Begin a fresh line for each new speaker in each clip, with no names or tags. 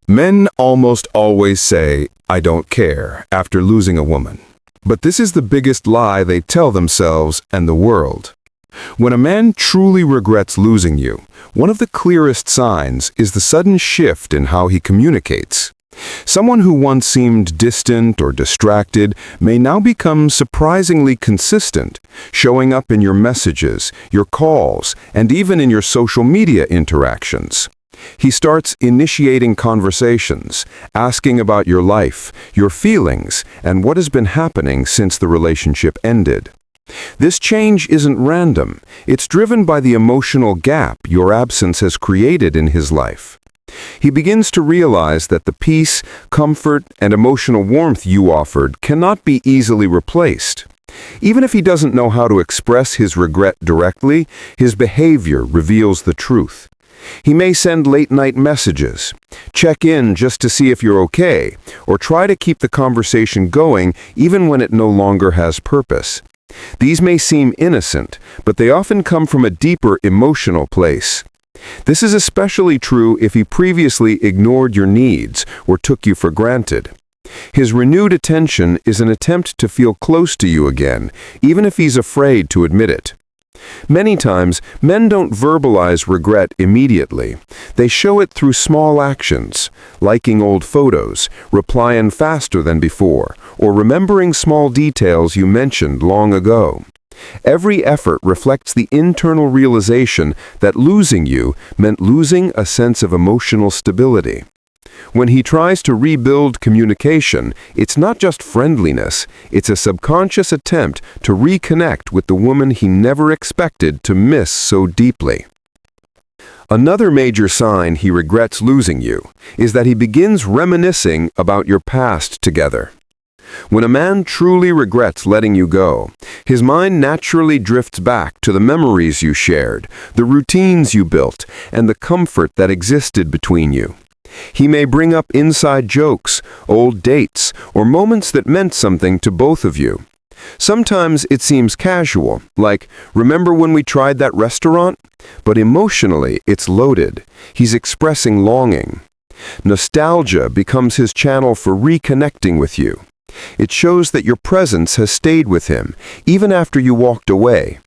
Men almost always say, "I don't care," after losing a woman. But this is the biggest lie they tell themselves and the world. When a man truly regrets losing you, one of the clearest signs is the sudden shift in how he communicates. Someone who once seemed distant or distracted may now become surprisingly consistent, showing up in your messages, your calls, and even in your social media interactions. He starts initiating conversations, asking about your life, your feelings, and what has been happening since the relationship ended. This change isn't random. It's driven by the emotional gap your absence has created in his life. He begins to realize that the peace, comfort, and emotional warmth you offered cannot be easily replaced. Even if he doesn't know how to express his regret directly, his behavior reveals the truth. He may send late-night messages, check in just to see if you're okay, or try to keep the conversation going even when it no longer has purpose. These may seem innocent, but they often come from a deeper emotional place. This is especially true if he previously ignored your needs or took you for granted. His renewed attention is an attempt to feel close to you again, even if he's afraid to admit it. Many times, men don't verbalize regret immediately. They show it through small actions, liking old photos, replying faster than before, or remembering small details you mentioned long ago. Every effort reflects the internal realization that losing you meant losing a sense of emotional stability. When he tries to rebuild communication, it's not just friendliness, it's a subconscious attempt to reconnect with the woman he never expected to miss so deeply. Another major sign he regrets losing you is that he begins reminiscing about your past together. When a man truly regrets letting you go, his mind naturally drifts back to the memories you shared, the routines you built, and the comfort that existed between you. He may bring up inside jokes, old dates, or moments that meant something to both of you. Sometimes it seems casual, like, "Remember when we tried that restaurant?" But emotionally, it's loaded. He's expressing longing. Nostalgia becomes his channel for reconnecting with you. It shows that your presence has stayed with him, even after you walked away.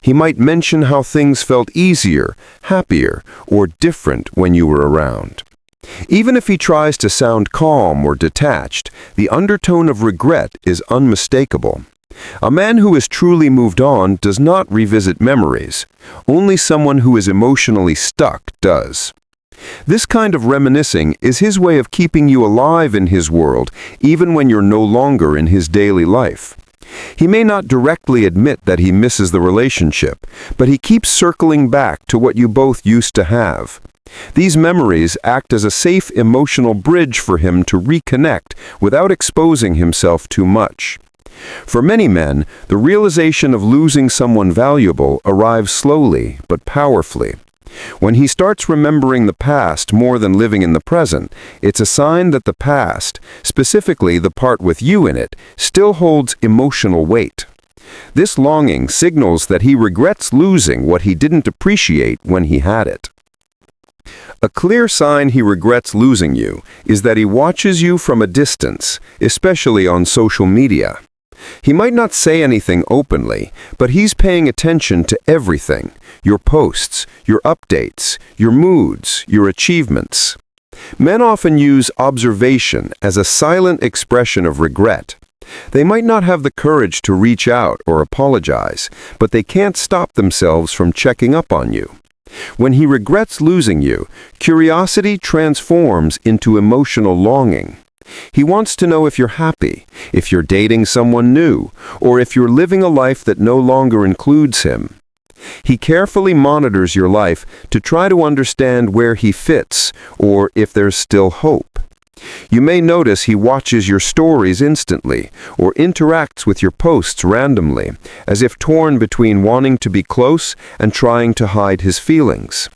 He might mention how things felt easier, happier, or different when you were around. Even if he tries to sound calm or detached, the undertone of regret is unmistakable. A man who has truly moved on does not revisit memories. Only someone who is emotionally stuck does. This kind of reminiscing is his way of keeping you alive in his world, even when you're no longer in his daily life. He may not directly admit that he misses the relationship, but he keeps circling back to what you both used to have. These memories act as a safe emotional bridge for him to reconnect without exposing himself too much. For many men, the realization of losing someone valuable arrives slowly but powerfully. When he starts remembering the past more than living in the present, it's a sign that the past, specifically the part with you in it, still holds emotional weight. This longing signals that he regrets losing what he didn't appreciate when he had it. A clear sign he regrets losing you is that he watches you from a distance, especially on social media. He might not say anything openly, but he's paying attention to everything: your posts, your updates, your moods, your achievements. Men often use observation as a silent expression of regret. They might not have the courage to reach out or apologize, but they can't stop themselves from checking up on you. When he regrets losing you, curiosity transforms into emotional longing. He wants to know if you're happy, if you're dating someone new, or if you're living a life that no longer includes him. He carefully monitors your life to try to understand where he fits, or if there's still hope. You may notice he watches your stories instantly, or interacts with your posts randomly, as if torn between wanting to be close and trying to hide his feelings.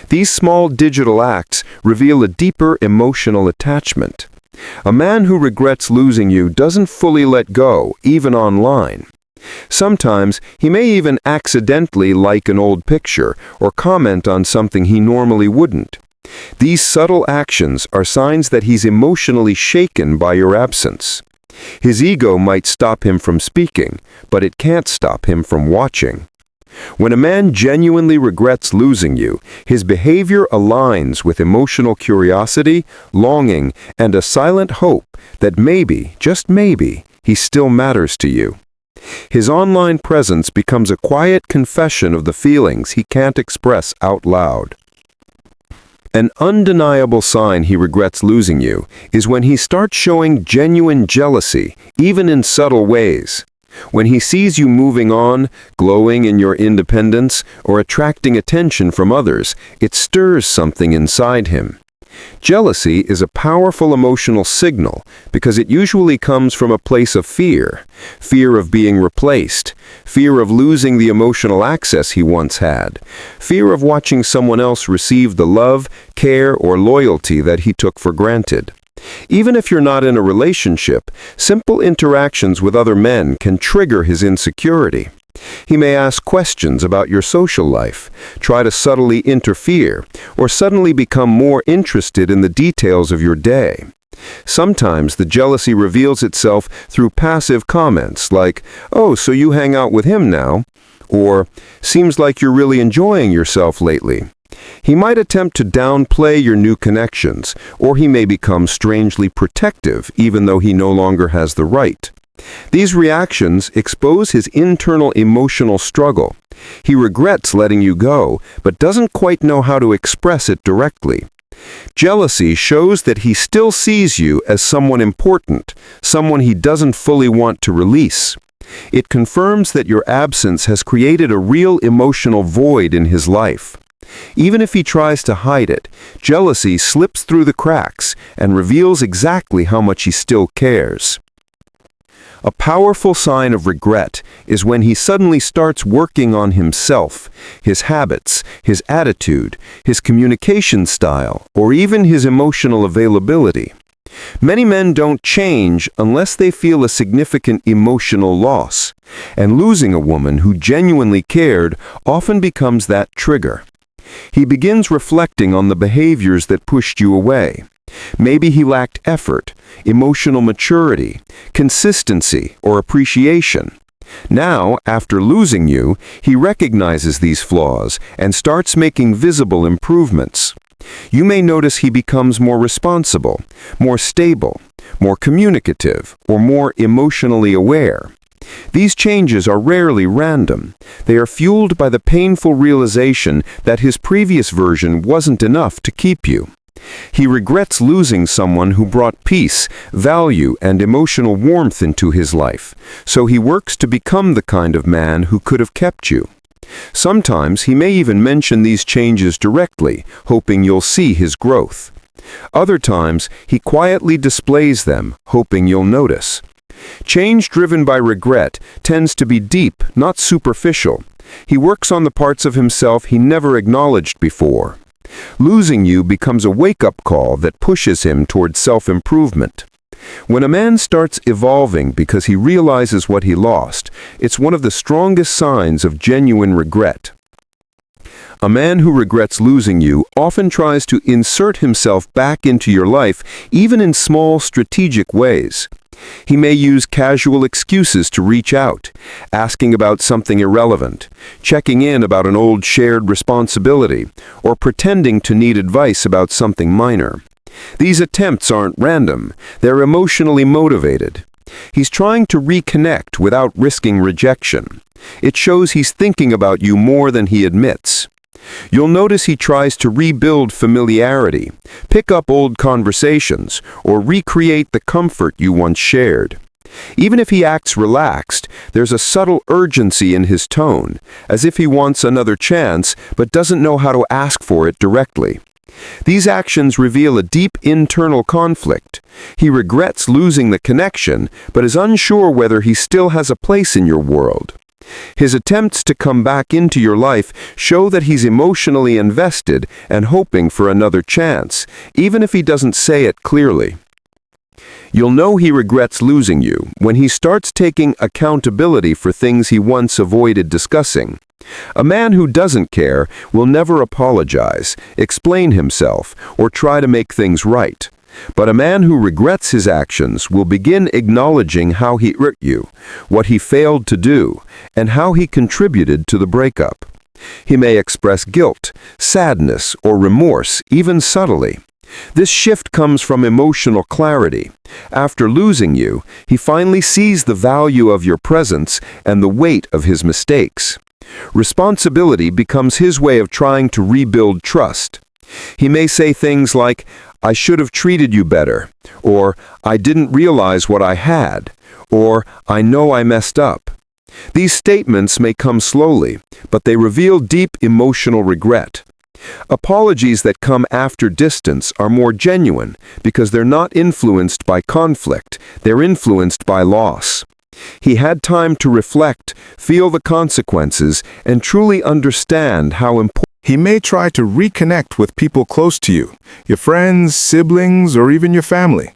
These small digital acts reveal a deeper emotional attachment. A man who regrets losing you doesn't fully let go, even online. Sometimes he may even accidentally like an old picture or comment on something he normally wouldn't. These subtle actions are signs that he's emotionally shaken by your absence. His ego might stop him from speaking, but it can't stop him from watching. When a man genuinely regrets losing you, his behavior aligns with emotional curiosity, longing, and a silent hope that maybe, just maybe, he still matters to you. His online presence becomes a quiet confession of the feelings he can't express out loud. An undeniable sign he regrets losing you is when he starts showing genuine jealousy, even in subtle ways. When he sees you moving on, glowing in your independence, or attracting attention from others, it stirs something inside him. Jealousy is a powerful emotional signal because it usually comes from a place of fear. Fear of being replaced, fear of losing the emotional access he once had, fear of watching someone else receive the love, care, or loyalty that he took for granted. Even if you're not in a relationship, simple interactions with other men can trigger his insecurity. He may ask questions about your social life, try to subtly interfere, or suddenly become more interested in the details of your day. Sometimes the jealousy reveals itself through passive comments like, "Oh, so you hang out with him now?" or "Seems like you're really enjoying yourself lately." He might attempt to downplay your new connections, or he may become strangely protective even though he no longer has the right. These reactions expose his internal emotional struggle. He regrets letting you go, but doesn't quite know how to express it directly. Jealousy shows that he still sees you as someone important, someone he doesn't fully want to release. It confirms that your absence has created a real emotional void in his life. Even if he tries to hide it, jealousy slips through the cracks and reveals exactly how much he still cares. A powerful sign of regret is when he suddenly starts working on himself, his habits, his attitude, his communication style, or even his emotional availability. Many men don't change unless they feel a significant emotional loss, and losing a woman who genuinely cared often becomes that trigger. He begins reflecting on the behaviors that pushed you away. Maybe he lacked effort, emotional maturity, consistency, or appreciation. Now, after losing you, he recognizes these flaws and starts making visible improvements. You may notice he becomes more responsible, more stable, more communicative, or more emotionally aware. These changes are rarely random. They are fueled by the painful realization that his previous version wasn't enough to keep you. He regrets losing someone who brought peace, value, and emotional warmth into his life, so he works to become the kind of man who could have kept you. Sometimes he may even mention these changes directly, hoping you'll see his growth. Other times, he quietly displays them, hoping you'll notice. Change driven by regret tends to be deep, not superficial. He works on the parts of himself he never acknowledged before. Losing you becomes a wake-up call that pushes him towards self-improvement. When a man starts evolving because he realizes what he lost, it's one of the strongest signs of genuine regret. A man who regrets losing you often tries to insert himself back into your life, even in small, strategic ways. He may use casual excuses to reach out, asking about something irrelevant, checking in about an old shared responsibility, or pretending to need advice about something minor. These attempts aren't random, they're emotionally motivated. He's trying to reconnect without risking rejection. It shows he's thinking about you more than he admits. You'll notice he tries to rebuild familiarity, pick up old conversations, or recreate the comfort you once shared. Even if he acts relaxed, there's a subtle urgency in his tone, as if he wants another chance but doesn't know how to ask for it directly. These actions reveal a deep internal conflict. He regrets losing the connection, but is unsure whether he still has a place in your world. His attempts to come back into your life show that he's emotionally invested and hoping for another chance, even if he doesn't say it clearly. You'll know he regrets losing you when he starts taking accountability for things he once avoided discussing. A man who doesn't care will never apologize, explain himself, or try to make things right. But a man who regrets his actions will begin acknowledging how he hurt you, what he failed to do, and how he contributed to the breakup. He may express guilt, sadness, or remorse, even subtly. This shift comes from emotional clarity. After losing you, he finally sees the value of your presence and the weight of his mistakes. Responsibility becomes his way of trying to rebuild trust. He may say things like, "I should have treated you better," or "I didn't realize what I had," or "I know I messed up." These statements may come slowly, but they reveal deep emotional regret. Apologies that come after distance are more genuine because they're not influenced by conflict, they're influenced by loss. He had time to reflect, feel the consequences, and truly understand how important. He may try to reconnect with people close to you, your friends, siblings, or even your family.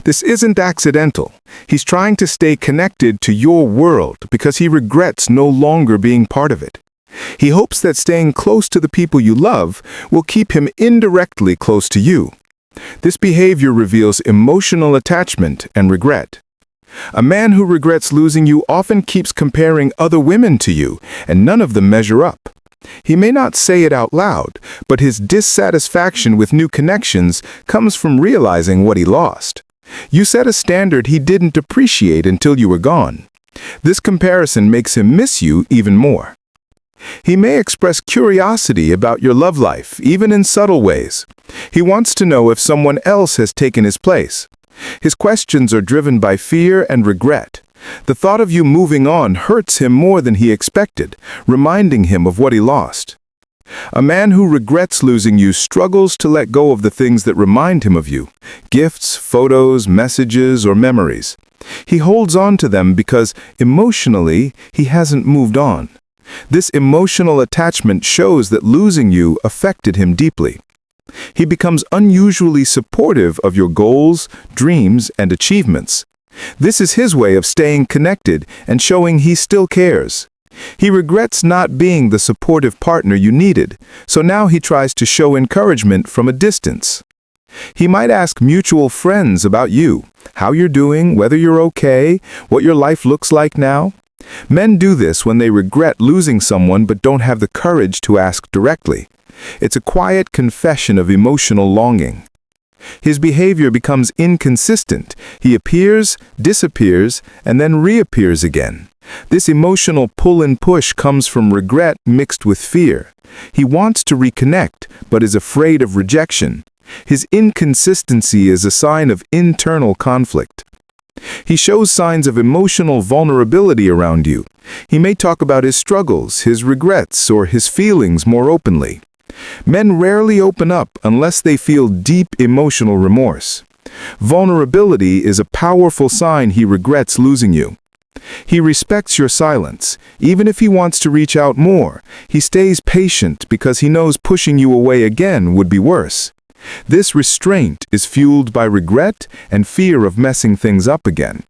This isn't accidental. He's trying to stay connected to your world because he regrets no longer being part of it. He hopes that staying close to the people you love will keep him indirectly close to you. This behavior reveals emotional attachment and regret. A man who regrets losing you often keeps comparing other women to you, and none of them measure up. He may not say it out loud, but his dissatisfaction with new connections comes from realizing what he lost. You set a standard he didn't appreciate until you were gone. This comparison makes him miss you even more. He may express curiosity about your love life, even in subtle ways. He wants to know if someone else has taken his place. His questions are driven by fear and regret. The thought of you moving on hurts him more than he expected, reminding him of what he lost. A man who regrets losing you struggles to let go of the things that remind him of you: gifts, photos, messages, or memories. He holds on to them because, emotionally, he hasn't moved on. This emotional attachment shows that losing you affected him deeply. He becomes unusually supportive of your goals, dreams, and achievements. This is his way of staying connected and showing he still cares. He regrets not being the supportive partner you needed, so now he tries to show encouragement from a distance. He might ask mutual friends about you, how you're doing, whether you're okay, what your life looks like now. Men do this when they regret losing someone but don't have the courage to ask directly. It's a quiet confession of emotional longing. His behavior becomes inconsistent. He appears, disappears, and then reappears again. This emotional pull and push comes from regret mixed with fear. He wants to reconnect, but is afraid of rejection. His inconsistency is a sign of internal conflict. He shows signs of emotional vulnerability around you. He may talk about his struggles, his regrets, or his feelings more openly. Men rarely open up unless they feel deep emotional remorse. Vulnerability is a powerful sign he regrets losing you. He respects your silence. Even if he wants to reach out more, he stays patient because he knows pushing you away again would be worse. This restraint is fueled by regret and fear of messing things up again.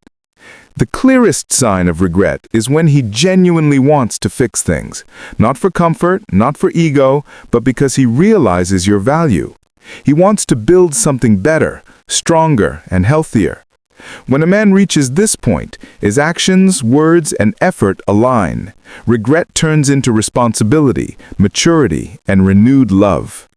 The clearest sign of regret is when he genuinely wants to fix things, not for comfort, not for ego, but because he realizes your value. He wants to build something better, stronger, and healthier. When a man reaches this point, his actions, words, and effort align. Regret turns into responsibility, maturity, and renewed love.